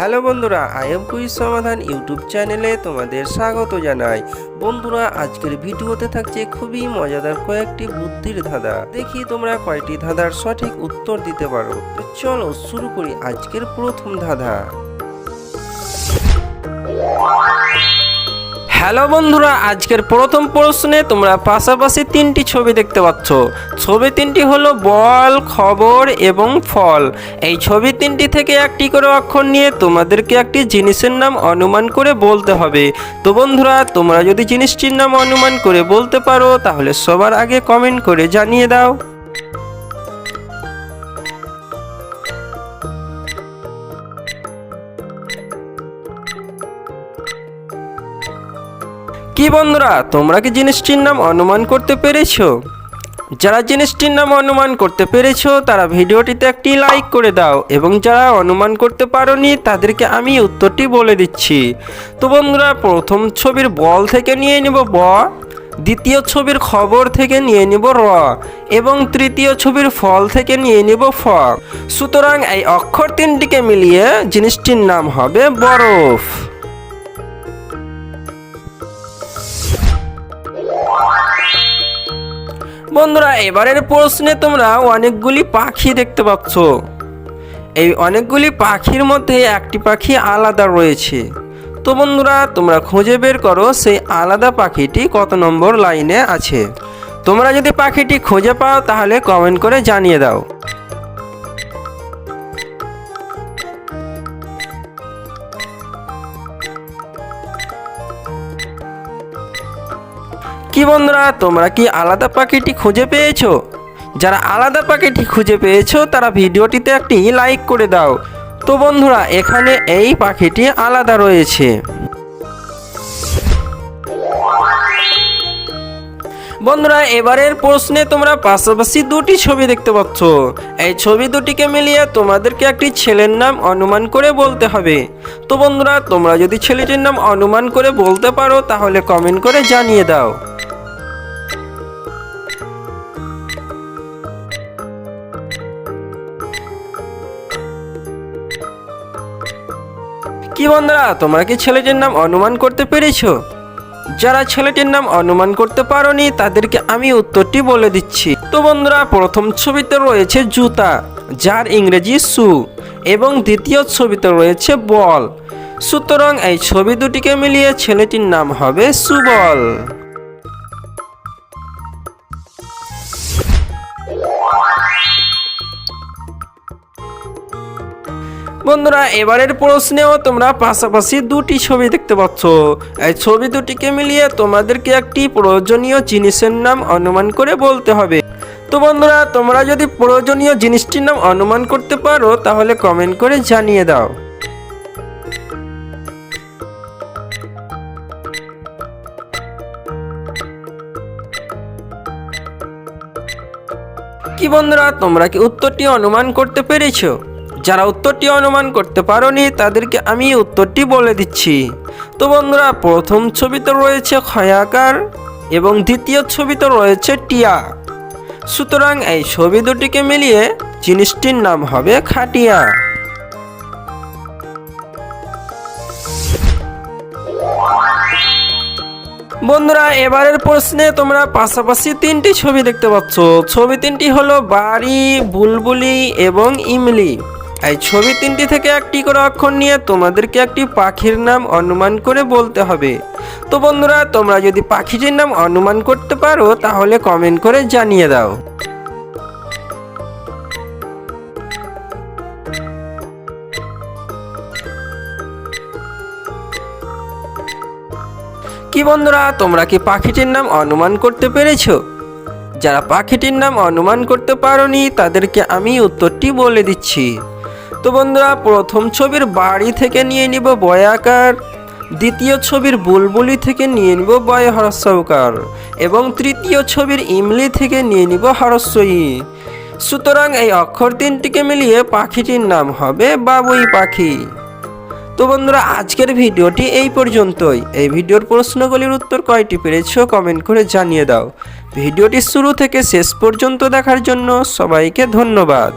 Hello বন্ধুরা, IM quiz সমাধান YouTube চ্যানেলে তোমাদের স্বাগত জানাই। বন্ধুরা, আজকের ভিডিওতে থাকছে খুবই মজাদার কয়েকটি বুদ্ধির ধাঁধা। দেখি তোমরা কয়টি ধাঁধার সঠিক উত্তর দিতে পারো। তো চলো শুরু করি আজকের প্রথম ধাঁধা। হ্যালো বন্ধুরা, আজকের প্রথম প্রশ্নে তোমরা পাশাপাশি তিনটি ছবি দেখতে পাচ্ছ। ছবি তিনটি হলো বল, খবর এবং ফল। এই ছবি তিনটি থেকে একটি করে অক্ষর নিয়ে তোমাদেরকে একটি জিনিসের নাম অনুমান করে বলতে হবে। তো বন্ধুরা, তোমরা যদি জিনিসটির নাম অনুমান করে বলতে পারো তাহলে সবার আগে কমেন্ট করে জানিয়ে দাও। কি বন্ধুরা, তোমরা কি জিনিসটির নাম অনুমান করতে পেরেছো? যারা জিনিসটির নাম অনুমান করতে পেরেছো তারা ভিডিওটিতে একটি লাইক করে দাও, এবং যারা অনুমান করতে পারোনি তাদেরকে আমি উত্তরটি বলে দিচ্ছি। তো বন্ধুরা, প্রথম ছবির বল থেকে নিয়ে নেব ব, দ্বিতীয় ছবির খবর থেকে নিয়ে নেব র, এবং তৃতীয় ছবির ফল থেকে নিয়ে নেব ফ। সুতরাং এই অক্ষর তিনটিকে মিলিয়ে জিনিসটির নাম হবে বরফ। বন্ধুরা, এবারের প্রশ্নে তোমরা অনেকগুলি পাখি দেখতে পাচ্ছ। এই অনেকগুলি পাখির মধ্যে একটি পাখি আলাদা রয়েছে। তো বন্ধুরা, তোমরা খুঁজে বের করো সেই আলাদা পাখিটি কত নম্বর লাইনে আছে। তোমরা যদি পাখিটি খুঁজে পাও তাহলে কমেন্ট করে জানিয়ে দাও। কি বন্ধুরা, তোমরা কি আলাদা পাখিটি খুঁজে পেয়েছো? যারা আলাদা পাখিটি খুঁজে পেয়েছো তারা ভিডিওটিতে একটি লাইক করে দাও। তো বন্ধুরা, এখানে এই পাখিটি আলাদা রয়েছে। বন্ধুরা, এবারের প্রশ্নে তোমরা পাশাপাশি দুটি ছবি দেখতে পাচ্ছ। এই ছবি দুটিকে মিলিয়ে তোমাদেরকে একটি ছেলের নাম অনুমান করে বলতে হবে। তো বন্ধুরা, তোমরা যদি ছেলেটির নাম অনুমান করে বলতে পারো তাহলে কমেন্ট করে জানিয়ে দাও। কি বন্ধুরা, তোমরা কি ছেলেটির নাম অনুমান করতে পেরেছো? যারা ছেলেটির নাম অনুমান করতে পারোনি তাদেরকে আমি উত্তরটি বলে দিচ্ছি। তো বন্ধুরা, প্রথম ছবিতে রয়েছে জুতা, যার ইংরেজি শু, এবং দ্বিতীয় ছবিতে রয়েছে বল। সুতরাং এই ছবি দুটিকে মিলিয়ে ছেলেটির নাম হবে সুবল। বন্ধুরা, এবারের প্রশ্নেও তোমরা পাশাপাশি দুটি ছবি দেখতে পাচ্ছ। এই ছবি দুটিকে মিলিয়ে তোমাদেরকে একটি প্রয়োজনীয় জিনিসের নাম অনুমান করে বলতে হবে। তো বন্ধুরা, তোমরা যদি প্রয়োজনীয় জিনিসটির নাম অনুমান করতে পারো তাহলে কমেন্ট করে জানিয়ে দাও। কি বন্ধুরা, তোমরা কি উত্তরটি অনুমান করতে পেরেছো? যারা উত্তরটি অনুমান করতে পারোনি তাদেরকে আমি উত্তরটি বলে দিচ্ছি। তো বন্ধুরা, প্রথম ছবিতে রয়েছে খয়াকার এবং দ্বিতীয় ছবিতে রয়েছে টিয়া। সুতরাং এই ছবি দুটিকে মিলিয়ে জিনিসটির নাম হবে খাটিয়া। বন্ধুরা, এবারের প্রশ্নে তোমরা পাশাপাশি তিনটি ছবি দেখতে পাচ্ছ। ছবি তিনটি হলো বাড়ি, বুলবুলি এবং ইমলি। এই ছবি তিনটি থেকে একটি করে অক্ষর নিয়ে তোমাদেরকে একটি পাখির নাম অনুমান করে বলতে হবে। তো বন্ধুরা, তোমরা যদি পাখিটির নাম অনুমান করতে পারো তাহলে কমেন্ট করে জানিয়ে দাও। কি বন্ধুরা, তোমরা কি পাখিটির নাম অনুমান করতে পেরেছো? যারা পাখিটির নাম অনুমান করতে পারোনি তাদেরকে আমি উত্তরটি বলে দিচ্ছি। তো বন্ধুরা, প্রথম ছবির বাড়ি থেকে নিয়ে নিব বয়াকার, দ্বিতীয় ছবির বুলবুলি থেকে নিয়ে নিব বয় হরস্বকার, এবং তৃতীয় ছবির ইমলি থেকে নিয়ে নিব হরস্বই। সুতরাং এই অক্ষর তিনটিকে মিলিয়ে পাখিটির নাম হবে বাবুই পাখি। তো বন্ধুরা, আজকের ভিডিওটি এই পর্যন্তই। এই ভিডিওর প্রশ্নগুলির উত্তর কয়টি পেরেছো কমেন্ট করে জানিয়ে দাও। ভিডিওটি শুরু থেকে শেষ পর্যন্ত দেখার জন্য সবাইকে ধন্যবাদ।